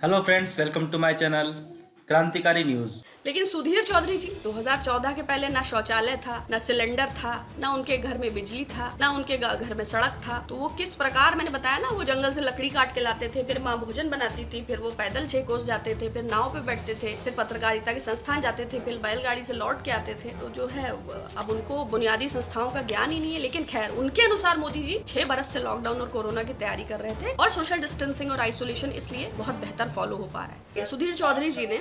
Hello friends, welcome to my channel Krantikari news. लेकिन सुधीर चौधरी जी 2014 के पहले ना शौचालय था, ना सिलेंडर था, ना उनके घर में बिजली था, ना उनके घर में सड़क था। तो वो किस प्रकार, मैंने बताया ना, वो जंगल से लकड़ी काट के लाते थे, फिर माँ भोजन बनाती थी, फिर वो पैदल 6 कोस जाते थे, फिर नाव पे बैठते थे, फिर पत्रकारिता के संस्थान जाते थे, फिर बैलगाड़ी से लौट के आते थे। तो जो है अब उनको बुनियादी संस्थाओं का ज्ञान ही नहीं है। लेकिन खैर, उनके अनुसार मोदी जी 6 बरस से लॉकडाउन और कोरोना की तैयारी कर रहे थे और सोशल डिस्टेंसिंग और आइसोलेशन इसलिए बहुत बेहतर फॉलो हो पा रहा है। सुधीर चौधरी जी ने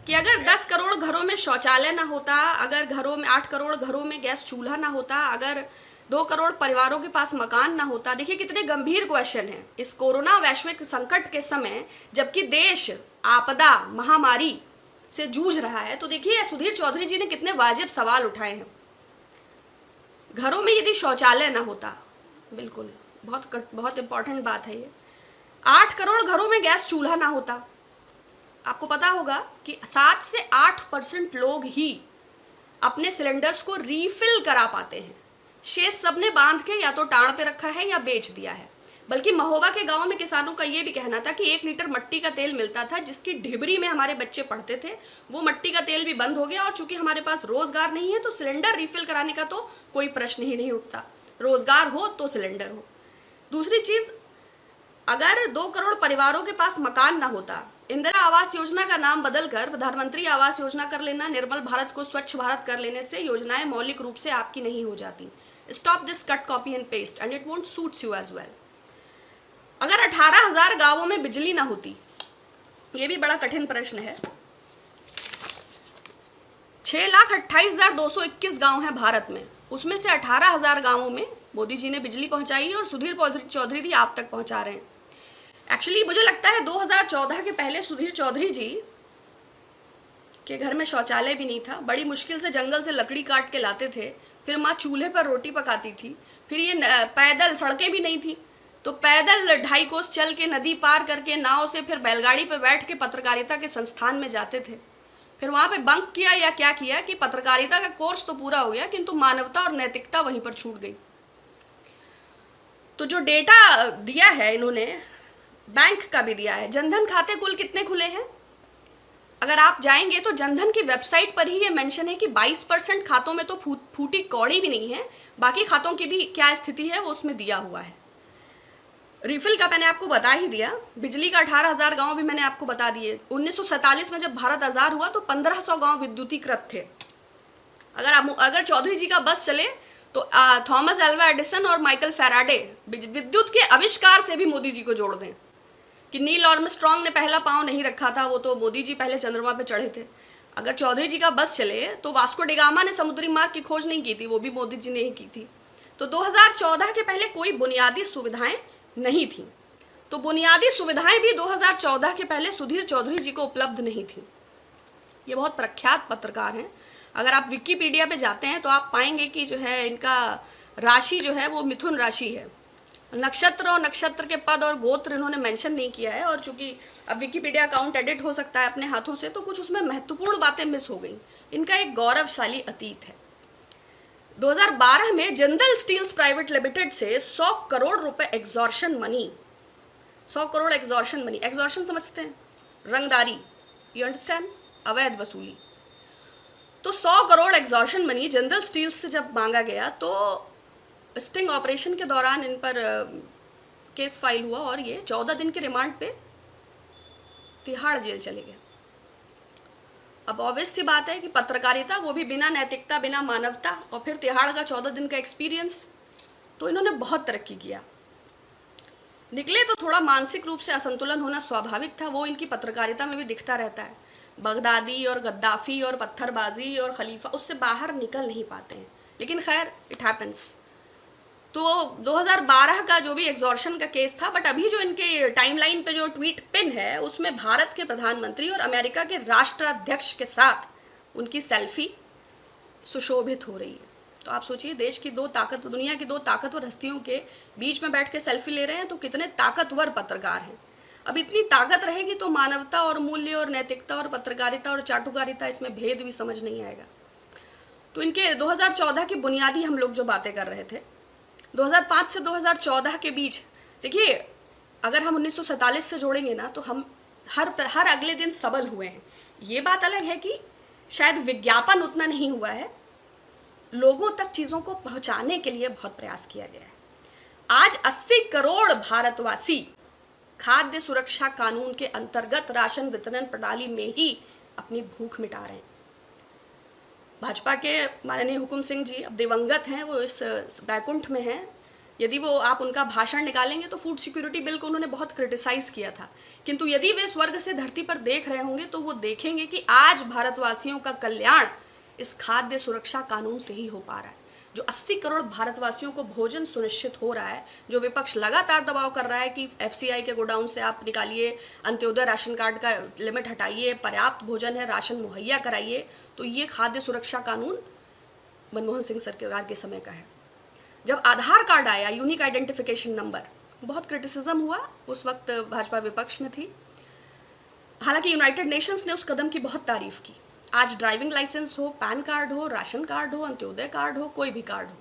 कि अगर 10 करोड़ घरों में शौचालय ना होता, अगर घरों में 8 करोड़ घरों में गैस चूल्हा ना होता, अगर 2 करोड़ परिवारों के पास मकान ना होता। देखिए कितने गंभीर क्वेश्चन है इस कोरोना वैश्विक संकट के समय, जबकि देश आपदा महामारी से जूझ रहा है। तो देखिए सुधीर चौधरी जी ने कितने वाजिब सवाल उठाए हैं। घरों में यदि शौचालय ना होता, बिल्कुल बहुत इंपॉर्टेंट बात है ये। 8 करोड़ घरों में गैस चूल्हा ना होता। आपको पता होगा कि 7 से 8% लोग ही अपने सिलेंडर्स को रीफिल करा पाते हैं। शेष सबने बांध के या तो टाड़ पे रखा है या बेच दिया है। बल्कि महोबा के गांव में किसानों का यह भी कहना था कि 1 लीटर मट्टी का तेल मिलता था, जिसकी ढिबरी में हमारे बच्चे पढ़ते थे। वो मट्टी का तेल भी बंद हो गया और चूंकि हमारे पास रोजगार नहीं है तो सिलेंडर रीफिल कराने का तो कोई प्रश्न ही नहीं उठता। रोजगार हो तो सिलेंडर हो। दूसरी चीज, अगर 2 करोड़ परिवारों के पास मकान ना होता, इंदिरा आवास योजना का नाम बदलकर प्रधानमंत्री आवास योजना कर लेना, निर्मल भारत को स्वच्छ भारत कर लेने से योजनाएं मौलिक रूप से आपकी नहीं हो जाती। Stop this cut copy and paste and it won't suits you as well. अगर 18,000 गांवों में बिजली ना होती, ये भी बड़ा कठिन प्रश्न है। 6,28,221 गांव हैं भारत में, उसमें से 18,000 गांवों में मोदी जी ने बिजली पहुंचाई और सुधीर चौधरी जी आप तक पहुंचा रहे हैं। एक्चुअली मुझे लगता है 2014 के पहले सुधीर चौधरी जी के घर में शौचालय भी नहीं था। बड़ी मुश्किल से जंगल से लकड़ी काट के लाते थे, फिर माँ चूल्हे पर रोटी पकाती थी, फिर ये पैदल, सड़कें भी नहीं थी तो पैदल 2.5 कोस चल के नदी पार करके नाव से फिर बैलगाड़ी पे बैठ के पत्रकारिता के संस्थान में जाते थे। फिर वहां पे बंक किया या क्या किया कि पत्रकारिता का कोर्स तो पूरा हो गया किंतु मानवता और नैतिकता वहीं पर छूट गई। तो जो डेटा दिया है इन्होंने, बैंक का भी दिया है। जनधन खाते कुल कितने खुले हैं? अगर आप जाएंगे तो जनधन की वेबसाइट पर ही ये मेंशन है कि 22% खातों में तो फूटी कौड़ी भी नहीं है। बाकी खातों की भी क्या स्थिति है वो उसमें दिया हुआ है। रिफिल का मैंने आपको बता ही दिया। बिजली का 18,000 गांव भी मैंने आपको बता दिए। 1947 में जब भारत आजाद हुआ तो 1500 गांव विद्युतीकृत थे। अगर चौधरी जी का बस चले तो थॉमस एल्वा एडिसन और माइकल फैराडे विद्युत के आविष्कार से भी मोदी जी को जोड़ दें कि नील आर्मस्ट्रांग ने पहला पांव नहीं रखा था, वो तो मोदी जी पहले चंद्रमा पे चढ़े थे। अगर चौधरी जी का बस चले तो वास्को डिगामा ने समुद्री मार्ग की खोज नहीं की थी, वो भी मोदी जी ने ही की थी। तो 2014 के पहले कोई बुनियादी सुविधाएं नहीं थी। तो बुनियादी सुविधाएं भी 2014 के पहले सुधीर चौधरी जी को उपलब्ध नहीं थी। ये बहुत प्रख्यात पत्रकार हैं। अगर आप विकिपीडिया पे जाते हैं तो आप पाएंगे कि जो है इनका राशि जो है वो मिथुन राशि है। नक्षत्र और नक्षत्र के पद और गोत्र इन्होंने मेंशन नहीं किया है, और चूंकि अब विकिपीडिया अकाउंट एडिट हो सकता है अपने हाथों से तो कुछ उसमें महत्वपूर्ण बातें मिस हो गई। इनका एक गौरवशाली अतीत है। 2012 में जिंदल स्टील्स प्राइवेट लिमिटेड से 100 करोड़ रुपए extortion money, 100 crore extortion money, extortion समझते हैं, रंगदारी, यू अंडरस्टैंड, अवैध वसूली। तो 100 crore extortion money Jindal steels से जब मांगा गया तो स्टिंग ऑपरेशन के दौरान इन पर केस फाइल हुआ और ये 14 दिन के रिमांड पे तिहाड़ जेल चले गए। अब ऑब्वियस सी बात है कि पत्रकारिता, वो भी बिना नैतिकता, बिना मानवता, और फिर तिहाड़ का 14 दिन का एक्सपीरियंस, तो इन्होंने बहुत तरक्की किया। निकले तो थोड़ा मानसिक रूप से असंतुलन होना स्वाभाविक था, वो इनकी पत्रकारिता में भी दिखता रहता है। बगदादी और गद्दाफी और पत्थरबाजी और खलीफा, उससे बाहर निकल नहीं पाते हैं, लेकिन खैर इट हैपेंस। तो 2012 का जो भी एग्जॉर्शन का केस था, बट अभी जो इनके टाइमलाइन पे जो ट्वीट पिन है उसमें भारत के प्रधानमंत्री और अमेरिका के राष्ट्राध्यक्ष के साथ उनकी सेल्फी सुशोभित हो रही है। तो आप सोचिए, देश की दुनिया की दो ताकतवर हस्तियों के बीच में बैठ के सेल्फी ले रहे हैं, तो कितने ताकतवर पत्रकार हैं। अब इतनी ताकत रहेगी तो मानवता और मूल्य और नैतिकता और पत्रकारिता और चाटुकारिता, इसमें भेद भी समझ नहीं आएगा। तो इनके 2014 की बुनियादी हम लोग जो बातें कर रहे थे, 2005 से 2014 के बीच, देखिए अगर हम 1947 से जोड़ेंगे ना तो हम हर अगले दिन सबल हुए हैं। ये बात अलग है कि शायद विज्ञापन उतना नहीं हुआ है, लोगों तक चीजों को पहुंचाने के लिए बहुत प्रयास किया गया है। आज 80 करोड़ भारतवासी खाद्य सुरक्षा कानून के अंतर्गत राशन वितरण प्रणाली में ही अपनी भूख मिटा रहे हैं। भाजपा के माननीय हुकुम सिंह जी अब दिवंगत हैं, वो इस बैकुंठ में हैं। यदि वो आप उनका भाषण निकालेंगे तो फूड सिक्योरिटी बिल को उन्होंने बहुत क्रिटिसाइज किया था, किंतु यदि वे स्वर्ग से धरती पर देख रहे होंगे तो वो देखेंगे कि आज भारतवासियों का कल्याण इस खाद्य सुरक्षा कानून से ही हो पा रहा है। जो 80 करोड़ भारतवासियों को भोजन सुनिश्चित हो रहा है, जो विपक्ष लगातार दबाव कर रहा है कि एफसीआई के गोडाउन से आप निकालिए, अंत्योदय राशन कार्ड का लिमिट हटाइए, पर्याप्त भोजन है, राशन मुहैया कराइए, तो ये खाद्य सुरक्षा कानून मनमोहन सिंह सरकार के समय का है। जब आधार कार्ड आया, यूनिक आइडेंटिफिकेशन नंबर, बहुत क्रिटिसिज्म हुआ, उस वक्त भाजपा विपक्ष में थी। हालांकि यूनाइटेड नेशंस ने उस कदम की बहुत तारीफ की। आज ड्राइविंग लाइसेंस हो, पैन कार्ड हो, राशन कार्ड हो, अंत्योदय कार्ड हो, कोई भी कार्ड हो,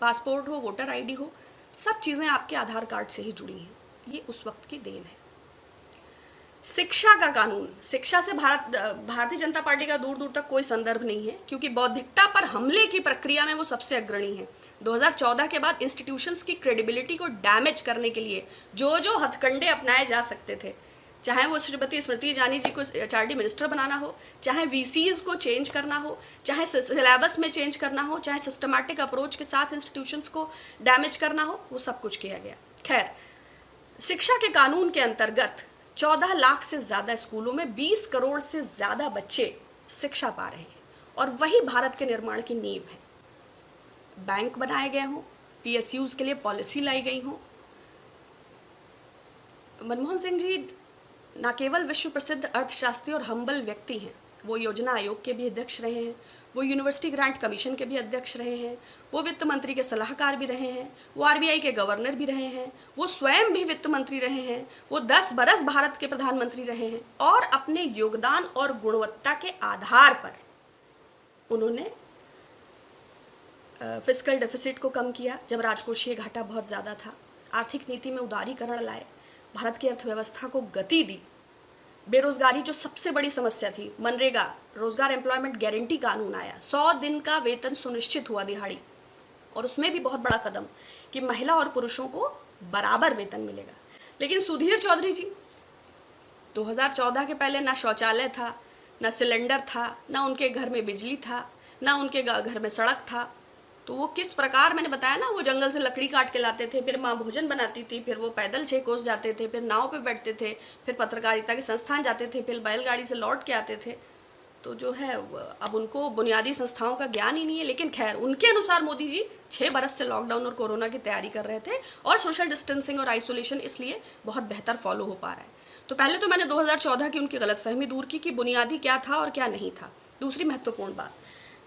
पासपोर्ट हो, वोटर आईडी हो, सब चीजें आपके आधार कार्ड से ही जुड़ी हैं। ये उस वक्त की देन है। शिक्षा का कानून, शिक्षा से भारतीय जनता पार्टी का दूर दूर तक कोई संदर्भ नहीं है, क्योंकि बौद्धिकता पर हमले की प्रक्रिया में वो सबसे अग्रणी है। 2014 के बाद इंस्टीट्यूशंस की क्रेडिबिलिटी को डैमेज करने के लिए जो जो हथकंडे अपनाए जा सकते थे, चाहे वो श्रीमती स्मृति ईरानी जी को एचआरडी मिनिस्टर बनाना हो, चाहे वीसीज को चेंज करना हो, चाहे सिलेबस में चेंज करना हो, चाहे सिस्टमैटिक अप्रोच के साथ इंस्टीट्यूशंस को डैमेज करना हो, वो सब कुछ किया गया। खैर, शिक्षा के कानून के अंतर्गत 14 लाख से ज्यादा स्कूलों में 20 करोड़ से ज्यादा बच्चे शिक्षा पा रहे हैं, और वही भारत के निर्माण की नींव है। बैंक बनाए गए हों, पीएसयूज के लिए पॉलिसी लाई गई हो। मनमोहन सिंह जी न केवल विश्व प्रसिद्ध अर्थशास्त्री और हम्बल व्यक्ति हैं, वो योजना आयोग के भी अध्यक्ष रहे हैं, वो यूनिवर्सिटी ग्रांट कमीशन के भी अध्यक्ष रहे हैं, वो वित्त मंत्री के सलाहकार भी रहे हैं, वो आरबीआई के गवर्नर भी रहे हैं, वो स्वयं भी वित्त मंत्री रहे हैं, वो 10 बरस भारत के प्रधानमंत्री रहे हैं, और अपने योगदान और गुणवत्ता के आधार पर उन्होंने फिस्कल डेफिसिट को कम किया जब राजकोषीय घाटा बहुत ज्यादा था, आर्थिक नीति में उदारीकरण लाए, भारत की अर्थव्यवस्था को गति दी, बेरोजगारी जो सबसे बड़ी समस्या थी, मनरेगा रोजगार एम्प्लॉयमेंट गारंटी कानून आया, 100 दिन का वेतन सुनिश्चित हुआ दिहाड़ी, और उसमें भी बहुत बड़ा कदम कि महिला और पुरुषों को बराबर वेतन मिलेगा। लेकिन सुधीर चौधरी जी, 2014 के पहले ना शौचालय था, ना सिलेंडर था, ना उनके घर में बिजली था, ना उनके घर में सड़क था, तो वो किस प्रकार, मैंने बताया ना, वो जंगल से लकड़ी काट के लाते थे, फिर माँ भोजन बनाती थी, फिर वो पैदल 6 कोस जाते थे, फिर नाव पे बैठते थे, फिर पत्रकारिता के संस्थान जाते थे, फिर बैलगाड़ी से लौट के आते थे। तो जो है अब उनको बुनियादी संस्थाओं का ज्ञान ही नहीं है। लेकिन खैर, उनके अनुसार मोदी जी 6 बरस से लॉकडाउन और कोरोना की तैयारी कर रहे थे, और सोशल डिस्टेंसिंग और आइसोलेशन इसलिए बहुत बेहतर फॉलो हो पा रहा है। तो पहले तो मैंने 2014 की उनकी गलतफहमी दूर की कि बुनियादी क्या था और क्या नहीं था। दूसरी महत्वपूर्ण बात,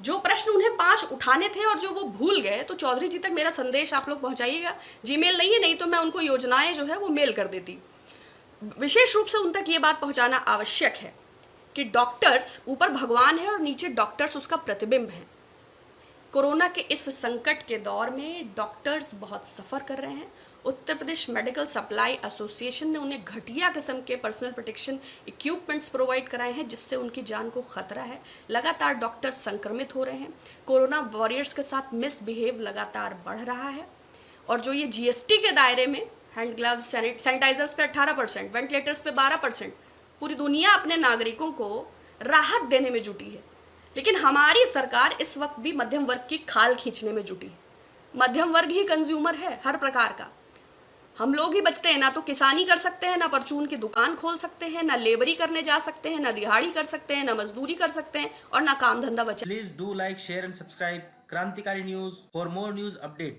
जो प्रश्न उन्हें 5 उठाने थे और जो वो भूल गए, तो चौधरी जी तक मेरा संदेश आप लोग पहुंचाइएगा। जीमेल नहीं है, नहीं तो मैं उनको योजनाएं जो है वो मेल कर देती। विशेष रूप से उन तक ये बात पहुंचाना आवश्यक है कि डॉक्टर्स ऊपर भगवान है और नीचे डॉक्टर्स उसका प्रतिबिंब है। कोरोना के इस संकट के दौर में डॉक्टर्स बहुत सफर कर रहे हैं। Uttar Pradesh medical supply association ने उन्हें घटिया किस्म के पर्सनल प्रोटेक्शन इक्विपमेंट्स प्रोवाइड कराए हैं, जिससे उनकी जान को खतरा है। लगातार डॉक्टर संक्रमित हो रहे हैं। कोरोना वॉरियर्स के साथ मिसबिहेव लगातार बढ़ रहा है। और जो ये जीएसटी के दायरे में हैंड ग्लव्स, सैनिटाइजर्स पे 18%, वेंटिलेटर्स पे 12%, पूरी दुनिया अपने नागरिकों को राहत देने में जुटी है, लेकिन हमारी सरकार इस वक्त भी मध्यम वर्ग की खाल खींचने में जुटी है। मध्यम वर्ग ही कंज्यूमर है हर प्रकार का। हम लोग ही बचते हैं, ना तो किसानी कर सकते हैं, ना परचून की दुकान खोल सकते हैं, ना लेबरी करने जा सकते हैं, ना दिहाड़ी कर सकते हैं, ना मजदूरी कर सकते हैं, और ना काम धंधा बचा। Please do like, share and subscribe क्रांतिकारी news for more news update.